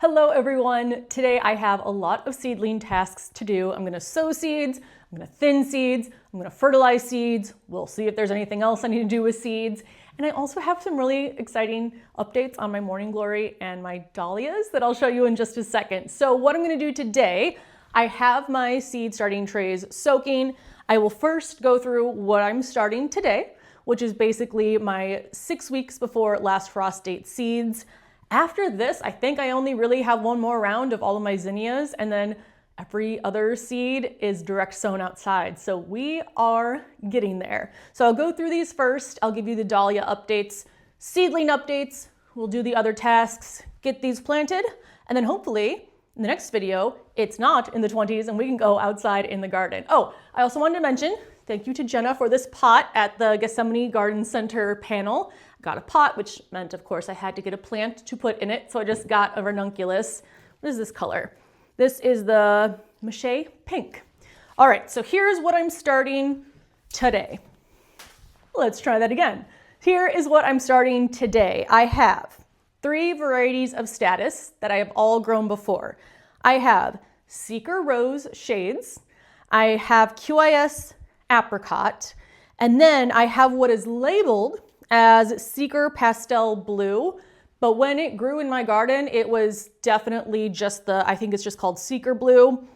Hello everyone! Today I have a lot of seedling tasks to do. I'm going to sow seeds, I'm going to thin seeds, I'm going to fertilize seeds. We'll see if there's anything else I need to do with seeds. And I also have some really exciting updates on my morning glory and my dahlias that I'll show you in just a second. So what I'm going to do today, I have my seed starting trays soaking. I will first go through what I'm starting today, which is basically my 6 weeks before last frost date seeds. After this, I think I only really have one more round of all of my zinnias, and then every other seed is direct sown outside. So we are getting there. So I'll go through these first. I'll give you the dahlia updates, seedling updates. We'll do the other tasks, get these planted, and then hopefully in the next video, it's not in the 20s and we can go outside in the garden. Oh, I also wanted to mention, thank you to Jenna for this pot at the Gethsemane Garden Center panel. Got a pot, which meant, of course, I had to get a plant to put in it. So I just got a ranunculus. What is this color? This is the Mache Pink. All right, so here's what I'm starting today. Let's try that again. Here is what I'm starting today. I have 3 varieties of status that I have all grown before. I have Seeker Rose Shades. I have QIS Apricot. And then I have what is labeled as Seeker Pastel Blue, but when it grew in my garden, it was definitely just I think it's just called Seeker Blue,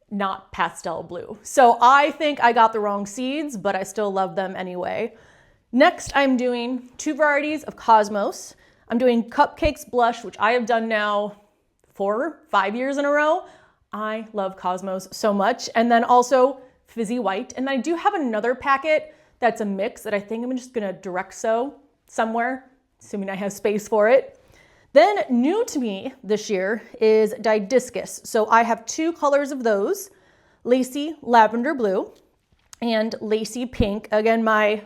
not Pastel Blue. So I think I got the wrong seeds, but I still love them anyway. Next, I'm doing 2 varieties of Cosmos. I'm doing Cupcakes Blush, which I have done now 4 or 5 years in a row. I love Cosmos so much. And then also Fizzy White. And I do have another packet that's a mix that I think I'm just gonna direct sow somewhere, assuming I have space for it. Then new to me this year is Didiscus. So I have 2 colors of those, Lacy Lavender Blue and Lacy Pink. Again, my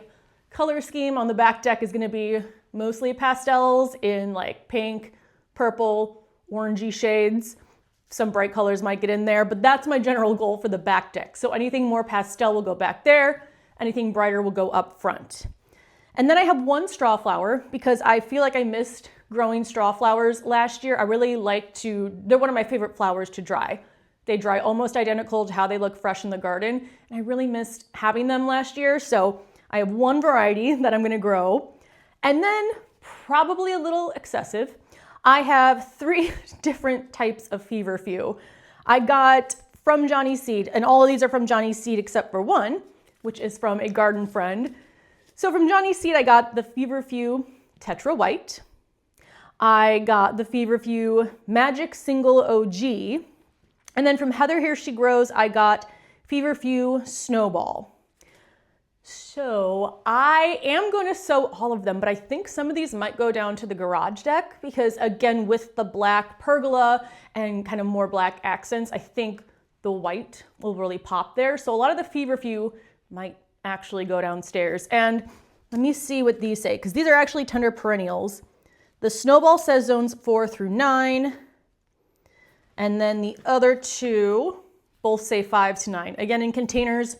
color scheme on the back deck is gonna be mostly pastels in like pink, purple, orangey shades. Some bright colors might get in there, but that's my general goal for the back deck. So anything more pastel will go back there. Anything brighter will go up front. And then I have 1 straw flower because I feel like I missed growing straw flowers last year. I really like they're one of my favorite flowers to dry. They dry almost identical to how they look fresh in the garden. And I really missed having them last year. So I have 1 variety that I'm gonna grow. And then probably a little excessive, I have 3 different types of feverfew. I got from Johnny's Seed, and all of these are from Johnny's Seed except for 1, which is from a garden friend. So from Johnny's Seed, I got the Feverfew Tetra White. I got the Feverfew Magic Single OG. And then from Heather Here She Grows, I got Feverfew Snowball. So I am going to sow all of them, but I think some of these might go down to the garage deck because again, with the black pergola and kind of more black accents, I think the white will really pop there. So a lot of the Feverfew might actually go downstairs. And let me see what these say, because these are actually tender perennials. The Snowball says zones 4 through 9. And then the other 2 both say 5 to 9. Again, in containers,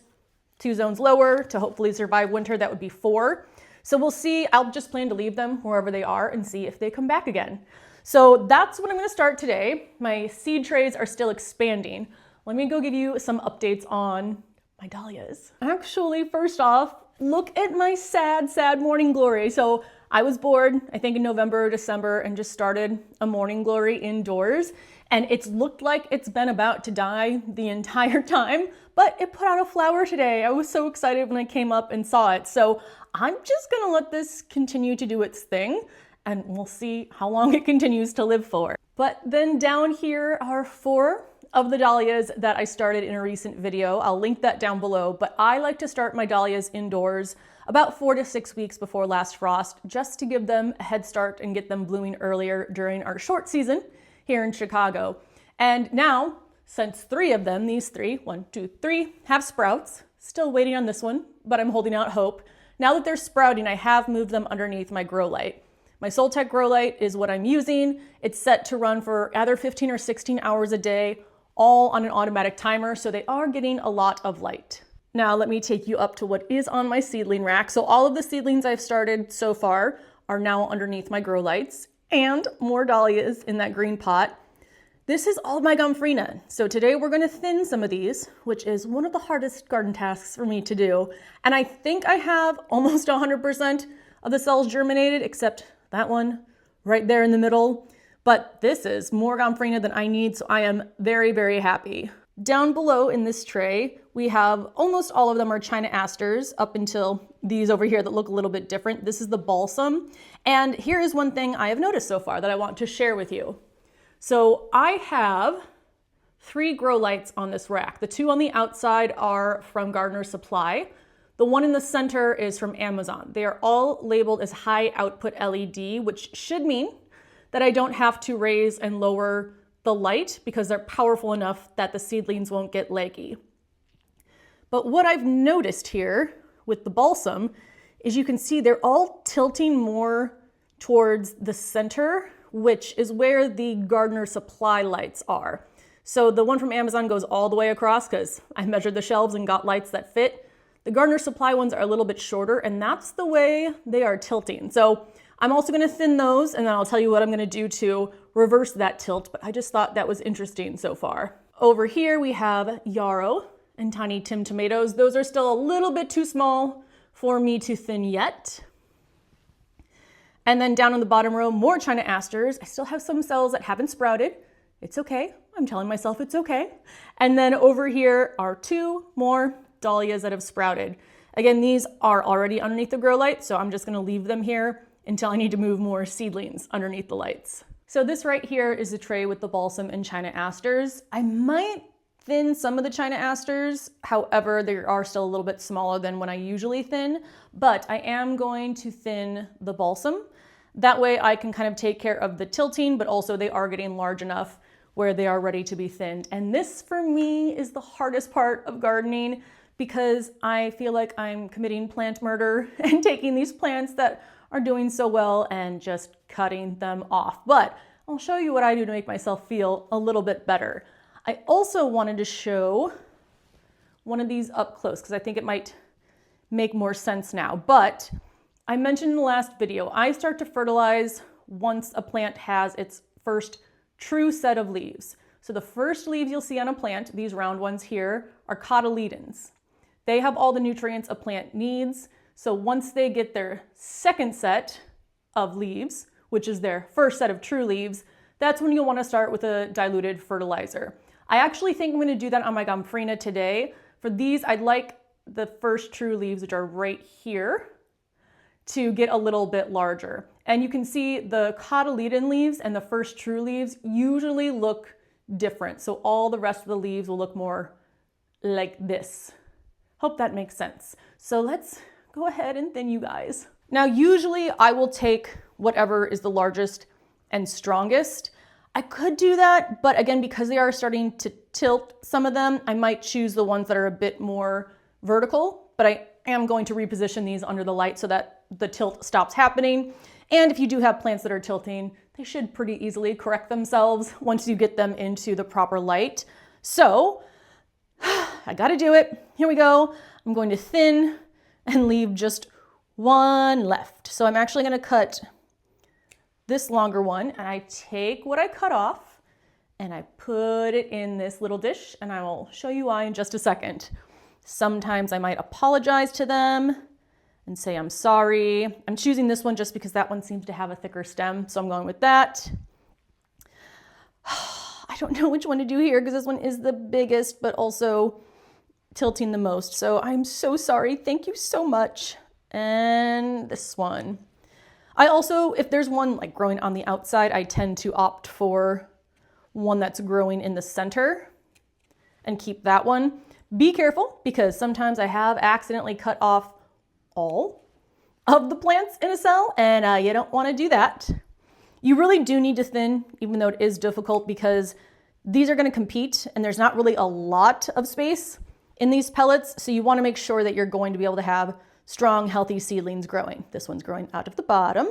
2 zones lower to hopefully survive winter, that would be 4. So we'll see. I'll just plan to leave them wherever they are and see if they come back again. So that's what I'm going to start today. My seed trays are still expanding. Let me go give you some updates on my dahlias. Actually, first off, look at my sad, sad morning glory. So I was bored, I think in November or December, and just started a morning glory indoors. And it's looked like it's been about to die the entire time, but it put out a flower today. I was so excited when I came up and saw it. So I'm just gonna let this continue to do its thing, and we'll see how long it continues to live for. But then down here are 4 of the dahlias that I started in a recent video. I'll link that down below, but I like to start my dahlias indoors about 4 to 6 weeks before last frost, just to give them a head start and get them blooming earlier during our short season here in Chicago. And now, since 3 of them, these 3, 1, 2, 3, have sprouts, still waiting on this one, but I'm holding out hope. Now that they're sprouting, I have moved them underneath my grow light. My Soltech grow light is what I'm using. It's set to run for either 15 or 16 hours a day, all on an automatic timer, so they are getting a lot of light. Now let me take you up to what is on my seedling rack. So all of the seedlings I've started so far are now underneath my grow lights, and more dahlias in that green pot. This is all my gomphrena. So today we're gonna thin some of these, which is one of the hardest garden tasks for me to do. And I think I have almost 100% of the cells germinated, except that one right there in the middle. But this is more gomphrena than I need, so I am very, very happy. Down below in this tray, we have almost all of them are China asters up until these over here that look a little bit different. This is the balsam. And here is one thing I have noticed so far that I want to share with you. So I have 3 grow lights on this rack. The 2 on the outside are from Gardener Supply. The one in the center is from Amazon. They are all labeled as high output LED, which should mean that I don't have to raise and lower the light because they're powerful enough that the seedlings won't get leggy. But what I've noticed here with the balsam is you can see they're all tilting more towards the center, which is where the Gardener Supply lights are. So the one from Amazon goes all the way across because I measured the shelves and got lights that fit. The Gardener Supply ones are a little bit shorter, and that's the way they are tilting. So I'm also gonna thin those, and then I'll tell you what I'm gonna do to reverse that tilt, but I just thought that was interesting so far. Over here we have yarrow and tiny Tim tomatoes. Those are still a little bit too small for me to thin yet. And then down on the bottom row, more China asters. I still have some cells that haven't sprouted. It's okay. I'm telling myself it's okay. And then over here are 2 more dahlias that have sprouted. Again, these are already underneath the grow light, so I'm just gonna leave them here until I need to move more seedlings underneath the lights. So this right here is the tray with the balsam and China asters. I might thin some of the China asters. However, they are still a little bit smaller than when I usually thin, but I am going to thin the balsam. That way I can kind of take care of the tilting, but also they are getting large enough where they are ready to be thinned. And this for me is the hardest part of gardening because I feel like I'm committing plant murder and taking these plants that are doing so well and just cutting them off. But I'll show you what I do to make myself feel a little bit better. I also wanted to show one of these up close because I think it might make more sense now. But I mentioned in the last video, I start to fertilize once a plant has its first true set of leaves. So the first leaves you'll see on a plant, these round ones here, are cotyledons. They have all the nutrients a plant needs. So once they get their second set of leaves, which is their first set of true leaves, that's when you'll want to start with a diluted fertilizer. I actually think I'm going to do that on my gomphrena today. For these, I'd like the first true leaves, which are right here, to get a little bit larger. And you can see the cotyledon leaves and the first true leaves usually look different. So all the rest of the leaves will look more like this. Hope that makes sense. So let's go ahead and thin you guys. Now, usually I will take whatever is the largest and strongest. I could do that, but again, because they are starting to tilt some of them, I might choose the ones that are a bit more vertical, but I am going to reposition these under the light so that the tilt stops happening. And if you do have plants that are tilting, they should pretty easily correct themselves once you get them into the proper light. So I gotta do it. Here we go. I'm going to thin and leave just one left. So I'm actually gonna cut this longer one, and I take what I cut off and I put it in this little dish, and I will show you why in just a second. Sometimes I might apologize to them and say I'm sorry. I'm choosing this one just because that one seems to have a thicker stem, so I'm going with that. I don't know which one to do here because this one is the biggest, but also tilting the most. So I'm so sorry. Thank you so much. And this one. I also, if there's one like growing on the outside, I tend to opt for one that's growing in the center and keep that one. Be careful because sometimes I have accidentally cut off all of the plants in a cell, and you don't want to do that. You really do need to thin, even though it is difficult, because these are going to compete and there's not really a lot of space in these pellets. So you want to make sure that you're going to be able to have strong, healthy seedlings growing. This one's growing out of the bottom.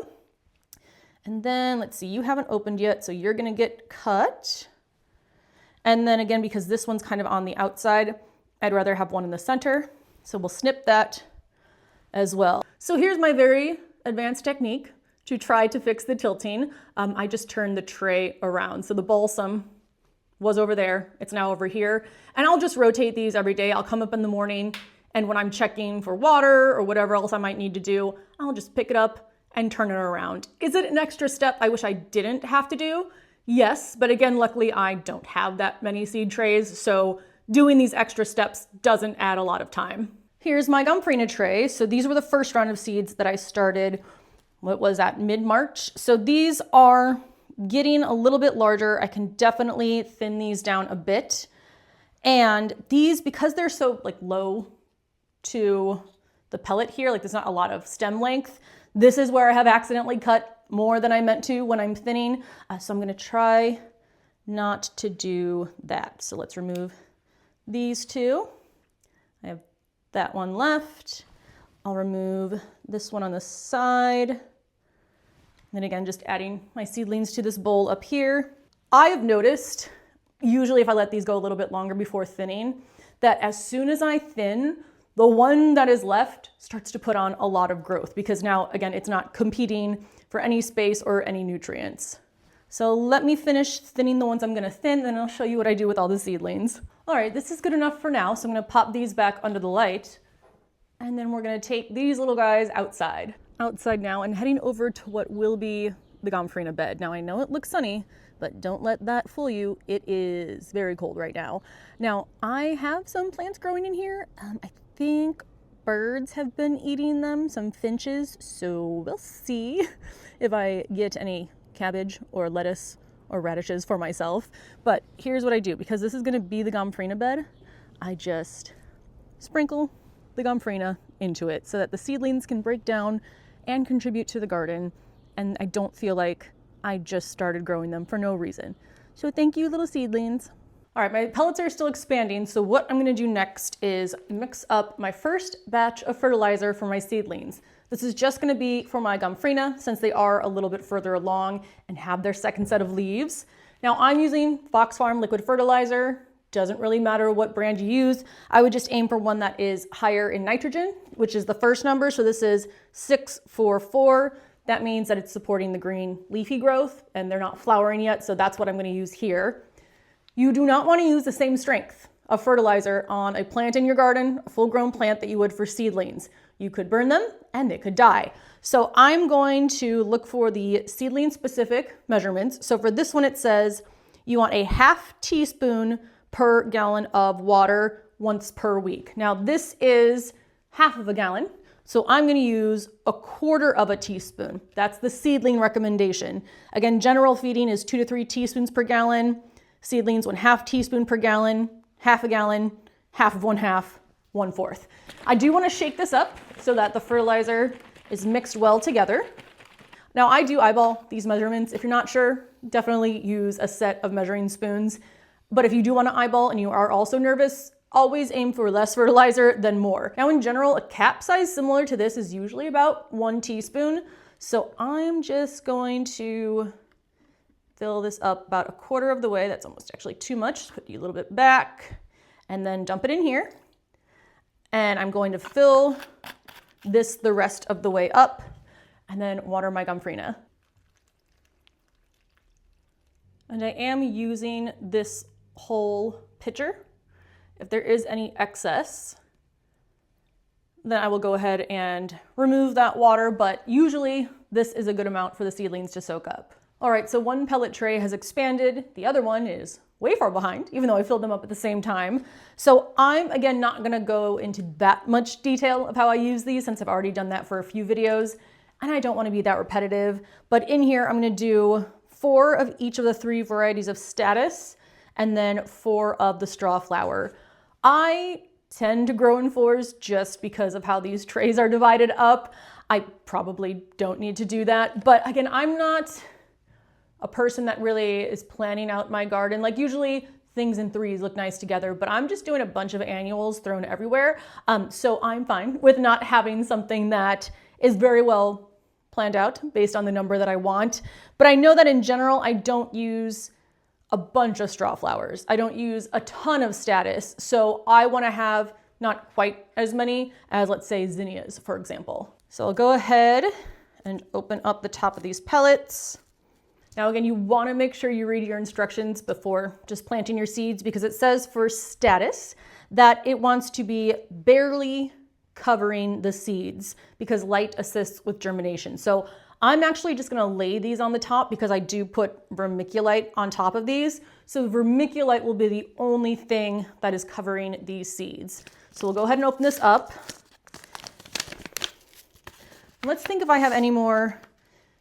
And then let's see, you haven't opened yet, so you're going to get cut. And then again, because this one's kind of on the outside, I'd rather have one in the center. So we'll snip that as well. So here's my very advanced technique to try to fix the tilting. I just turned the tray around. So the balsam was over there, it's now over here. And I'll just rotate these every day. I'll come up in the morning, and when I'm checking for water or whatever else I might need to do, I'll just pick it up and turn it around. Is it an extra step I wish I didn't have to do? Yes, but again, luckily I don't have that many seed trays, so doing these extra steps doesn't add a lot of time. Here's my Gomphrena tray. So these were the first round of seeds that I started, what was that, mid-March? So these are getting a little bit larger. I can definitely thin these down a bit. And these, because they're so like low to the pellet here, like there's not a lot of stem length, this is where I have accidentally cut more than I meant to when I'm thinning. So I'm gonna try not to do that. So let's remove these two. I have that one left. I'll remove this one on the side. And again, just adding my seedlings to this bowl up here. I have noticed, usually if I let these go a little bit longer before thinning, that as soon as I thin, the one that is left starts to put on a lot of growth because now, again, it's not competing for any space or any nutrients. So let me finish thinning the ones I'm gonna thin, then I'll show you what I do with all the seedlings. All right, this is good enough for now, so I'm gonna pop these back under the light, and then we're gonna take these little guys outside. Outside now and heading over to what will be the Gomphrena bed. Now I know it looks sunny, but don't let that fool you. It is very cold right now. Now I have some plants growing in here. I think birds have been eating them, some finches, so we'll see if I get any cabbage or lettuce or radishes for myself. But here's what I do, because this is gonna be the Gomphrena bed, I just sprinkle the Gomphrena into it so that the seedlings can break down and contribute to the garden, and I don't feel like I just started growing them for no reason. So thank you, little seedlings. All right, my pellets are still expanding, so what I'm gonna do next is mix up my first batch of fertilizer for my seedlings. This is just gonna be for my Gomphrena, since they are a little bit further along and have their second set of leaves. Now I'm using Fox Farm liquid fertilizer. Doesn't really matter what brand you use. I would just aim for one that is higher in nitrogen, which is the first number. So this is 644. That means that it's supporting the green leafy growth and they're not flowering yet. So that's what I'm gonna use here. You do not wanna use the same strength of fertilizer on a plant in your garden, a full grown plant, that you would for seedlings. You could burn them and they could die. So I'm going to look for the seedling specific measurements. So for this one, it says you want a 1/2 teaspoon per gallon of water once per week. Now this is 1/2 gallon, so I'm gonna use 1/4 teaspoon. That's the seedling recommendation. Again, general feeding is 2 to 3 teaspoons per gallon. Seedlings 1/2 teaspoon per gallon, 1/2 gallon, 1/2 of 1/2, 1/4. I do wanna shake this up so that the fertilizer is mixed well together. Now I do eyeball these measurements. If you're not sure, definitely use a set of measuring spoons. But if you do want to eyeball and you are also nervous, always aim for less fertilizer than more. Now in general, a cap size similar to this is usually about 1 teaspoon. So I'm just going to fill this up about 1/4 of the way. That's almost actually too much. Put you a little bit back and then dump it in here. And I'm going to fill this the rest of the way up and then water my Gomphrena. And I am using this whole pitcher. If there is any excess, then I will go ahead and remove that water, but usually this is a good amount for the seedlings to soak up. All right, so one pellet tray has expanded. The other one is way far behind, even though I filled them up at the same time. So I'm, again, not gonna go into that much detail of how I use these since I've already done that for a few videos, and I don't wanna be that repetitive. But in here, I'm gonna do 4 of each of the 3 varieties of status, and then 4 of the straw flower. I tend to grow in 4s just because of how these trays are divided up. I probably don't need to do that, but again, I'm not a person that really is planning out my garden. Like usually things in 3s look nice together, but I'm just doing a bunch of annuals thrown everywhere. So I'm fine with not having something that is very well planned out based on the number that I want. But I know that in general, I don't use a bunch of straw flowers. I don't use a ton of status. So I wanna have not quite as many as, let's say, zinnias, for example. So I'll go ahead and open up the top of these pellets. Now again, you want to make sure you read your instructions before just planting your seeds, because it says for status that it wants to be barely covering the seeds because light assists with germination. So I'm actually just going to lay these on the top because I do put vermiculite on top of these. So vermiculite will be the only thing that is covering these seeds. So we'll go ahead and open this up. Let's think if I have any more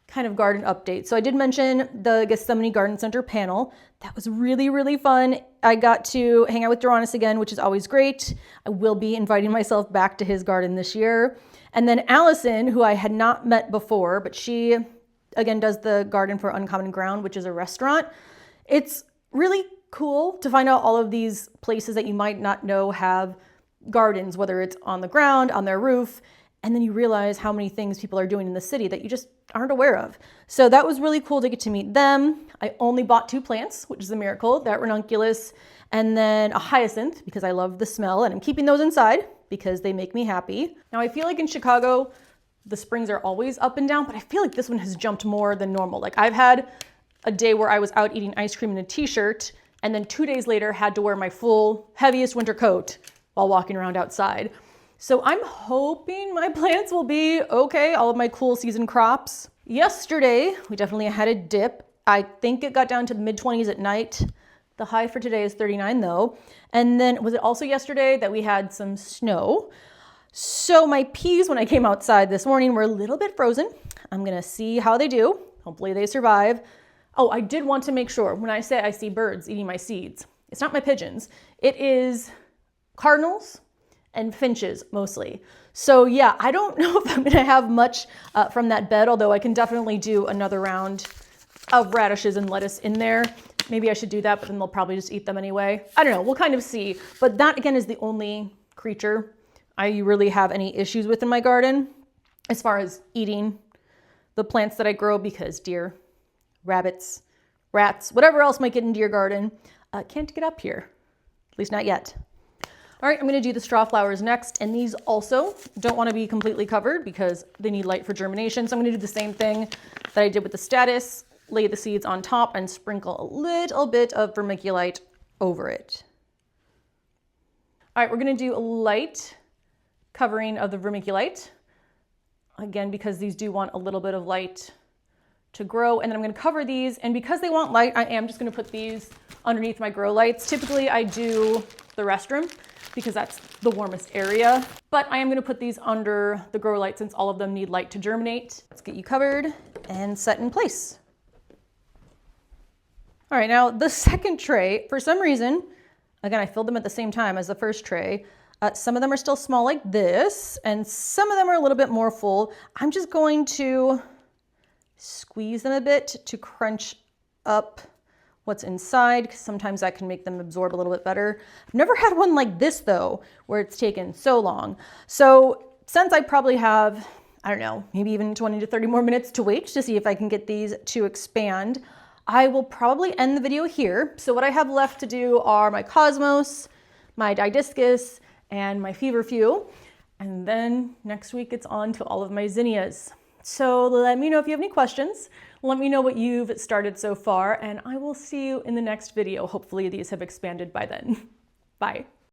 kind of garden updates. So I did mention the Gethsemane Garden Center panel. That was really, really fun. I got to hang out with Doranis again, which is always great. I will be inviting myself back to his garden this year. And then Allison, who I had not met before, but she, again, does the Garden for Uncommon Ground, which is a restaurant. It's really cool to find out all of these places that you might not know have gardens, whether it's on the ground, on their roof, and then you realize how many things people are doing in the city that you just aren't aware of. So that was really cool to get to meet them. I only bought 2 plants, which is a miracle, that ranunculus, and then a hyacinth because I love the smell, and I'm keeping those inside because they make me happy. Now I feel like in Chicago, the springs are always up and down, but I feel like this one has jumped more than normal. Like I've had a day where I was out eating ice cream in a t-shirt, and then 2 days later had to wear my full heaviest winter coat while walking around outside. So I'm hoping my plants will be okay, all of my cool season crops. Yesterday, we definitely had a dip. I think it got down to mid-20s at night. The high for today is 39 though. And then was it also yesterday that we had some snow? So my peas, when I came outside this morning, were a little bit frozen. I'm gonna see how they do. Hopefully they survive. Oh, I did want to make sure when I say I see birds eating my seeds, it's not my pigeons. It is cardinals and finches mostly. So yeah, I don't know if I'm gonna have much from that bed, although I can definitely do another round of radishes and lettuce in there. Maybe I should do that, but then they'll probably just eat them anyway. I don't know, we'll kind of see. But that again is the only creature I really have any issues with in my garden as far as eating the plants that I grow, because deer, rabbits, rats, whatever else might get into your garden, can't get up here, at least not yet. All right, I'm gonna do the straw flowers next, and these also don't wanna be completely covered because they need light for germination. So I'm gonna do the same thing that I did with the status, lay the seeds on top and sprinkle a little bit of vermiculite over it. All right, we're gonna do a light covering of the vermiculite. Again, because these do want a little bit of light to grow, and then I'm gonna cover these, and because they want light, I am just gonna put these underneath my grow lights. Typically I do the restroom because that's the warmest area, but I am gonna put these under the grow light since all of them need light to germinate. Let's get you covered and set in place. All right, now the second tray, for some reason, again, I filled them at the same time as the first tray. Some of them are still small like this, and some of them are a little bit more full. I'm just going to squeeze them a bit to crunch up what's inside, because sometimes that can make them absorb a little bit better. I've never had one like this though, where it's taken so long. So since I probably have, I don't know, maybe even 20 to 30 more minutes to wait to see if I can get these to expand, I will probably end the video here. So what I have left to do are my cosmos, my didiscus, and my feverfew. And then next week it's on to all of my zinnias. So let me know if you have any questions. Let me know what you've started so far, and I will see you in the next video. Hopefully these have expanded by then. Bye.